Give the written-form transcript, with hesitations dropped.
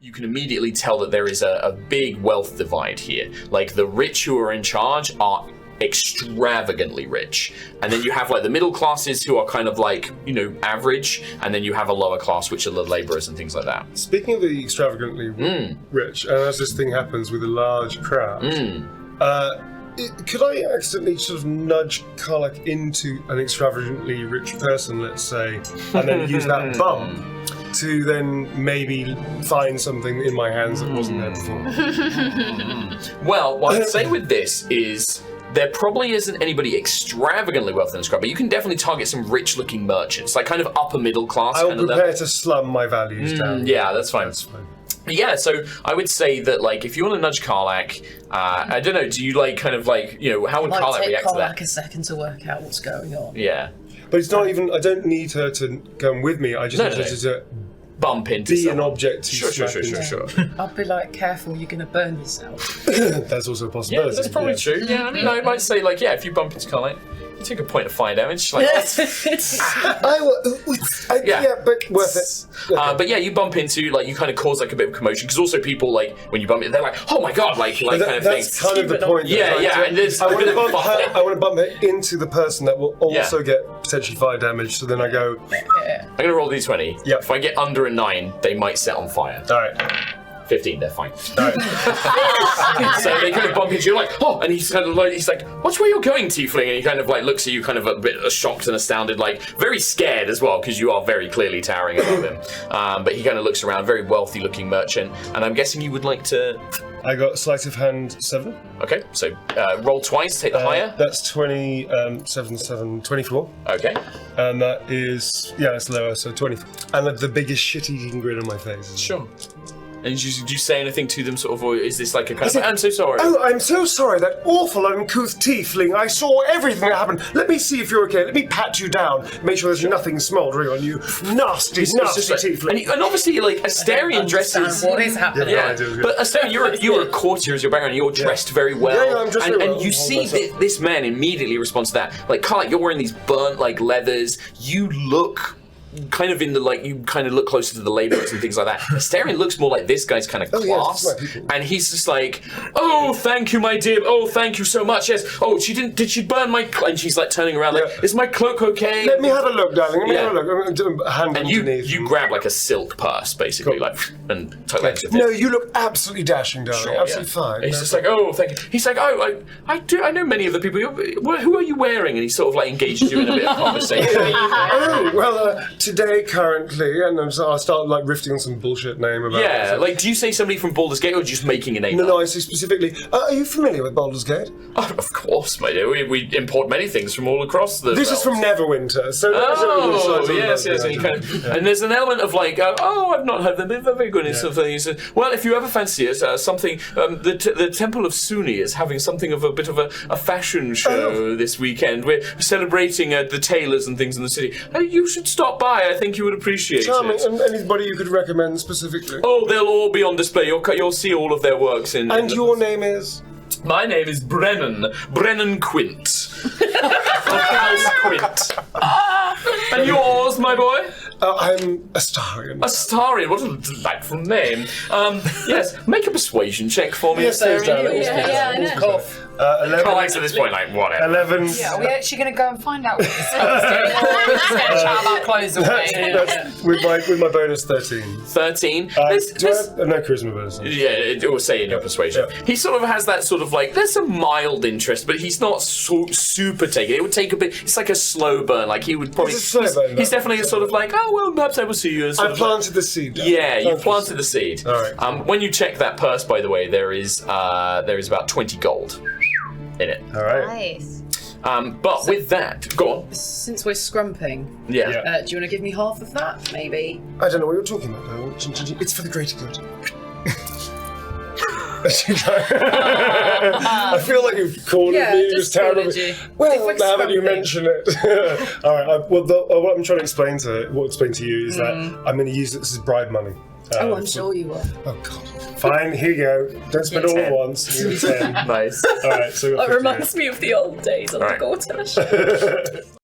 you can immediately tell that there is a big wealth divide here. Like, the rich who are in charge are extravagantly rich, and then you have like the middle classes who are kind of like, you know, average, and then you have a lower class which are the laborers and things like that. Speaking of the extravagantly rich, and as this thing happens with a large crowd, could I accidentally sort of nudge Karlach into an extravagantly rich person, let's say, and then use that bump to then maybe find something in my hands that wasn't there before? Well, what I'd say with this is there probably isn't anybody extravagantly wealthy in the scribe, but you can definitely target some rich-looking merchants, like kind of upper middle class. I will prepare to slum my values down. Yeah, that's fine. Yeah, so I would say that, like, if you want to nudge Karlach, I don't know, do you, like, kind of, like, you know, how would Karlach react to that? It might take Karlach a second to work out what's going on. Yeah. But it's not even, I don't need her to come with me, I just need her to bump into be an object to Sure. I'll be like, careful, you're going to burn yourself. That's also a possibility. Yeah, that's probably true. Yeah, I mean, I might say, like, yeah, if you bump into Karlach, you take a point of fire damage. Like, yeah, but worth it. Okay. But yeah, you bump into, like, you kind of cause, like, a bit of commotion, because also people, like, when you bump it, they're like, oh my god, like kind of thing. That's kind of the point. Yeah, and there's I want to bump her into the person that will also get potentially fire damage, so then I go... I'm going to roll d20. Yeah. If I get under a 9, they might set on fire. Alright. 15, they're fine. Alright. So they kind of bump into you, like, oh, and he's kind of like, watch where you're going, tiefling, and he kind of like looks at you kind of a bit shocked and astounded, like very scared as well, because you are very clearly towering above him. But he kind of looks around, very wealthy looking merchant, and I'm guessing you would like to... I got sleight of hand 7. Okay, so roll twice, take the higher. That's 24. Okay. And that is, that's lower, so 24. And the biggest shit-eating grin on my face. Sure. And do you say anything to them, sort of, or is this like a kind of, I'm so sorry? Oh, I'm so sorry, that awful uncouth tiefling. I saw everything that happened. Let me see if you're okay. Let me pat you down. Make sure there's nothing smouldering on you. Nasty tiefling. And obviously, like, Astarion dresses... What is happening? Yeah, I do, But Astarion, you're a courtier as your background, you're dressed very well. Yeah, I'm dressed very well. And you see this man immediately responds to that. Like, Karlach, you're wearing these burnt, like, leathers. You look... kind of in the, like, you kind of look closer to the laborers and things like that. Astarion looks more like this guy's kind of class, and he's just like, oh, thank you, my dear, oh, thank you so much, yes, oh, did she burn my cloak? And she's like turning around like, is my cloak okay? Let me have a look, darling, let me have a look. And you grab like a silk purse, basically, like, and tuck that into No, you look absolutely dashing, darling, absolutely fine. And he's just like, oh, thank you. He's like, oh, I know many of the people, who are you wearing? And he sort of like engages you in a bit of conversation. Oh, well, today, currently, and I'll start like riffing on some bullshit name about it. Yeah, like, do you say somebody from Baldur's Gate, or just making a name? No, I say specifically, are you familiar with Baldur's Gate? Oh, of course, my dear. We import many things from all across the This is from Neverwinter, so... yes, and there's an element of like, I've not heard them, but they're very good in something. He said, well, if you ever fancy it, something, the Temple of Suni is having something of a bit of a fashion show this weekend. We're celebrating the tailors and things in the city. You should stop by, I think you would appreciate it. And anybody you could recommend specifically? Oh, they'll all be on display. You'll see all of their works in... And your name is? My name is Brennan Quint. House Quint. And yours, my boy? I'm Astarion. Astarion, what a delightful name. Yes, make a persuasion check for me, Astarion. Yeah, I know. 11. Karlach's at this point, like, whatever. 11. Yeah, are we actually going to go and find out what this is? Just going to chat about clothes all day. That's with my bonus 13. 13. Do I have no charisma bonus? Yeah, it will say in your persuasion. Yeah. He sort of has that sort of like, there's a mild interest, but he's not super taken. It would take a bit, it's like a slow burn. Like, he would probably... He's definitely a sort of like, oh, well, perhaps I will see you. I planted the seed. Yeah, you planted the seed. All right. When you check that purse, by the way, there is about 20 gold in it. All right. Nice. But with that, go on. Since we're scrumping, do you want to give me half of that, maybe? I don't know what you're talking about. It's for the greater good. I feel like you've called me just terrible. Well, now that you mention it. All right. What I'm trying to explain to you is that I'm going to use this as bribe money. I'm sure you will. Oh God. Fine. Here you go. Don't spend all at once. You're 10. Nice. All right. So it reminds me of the old days on the Gortash.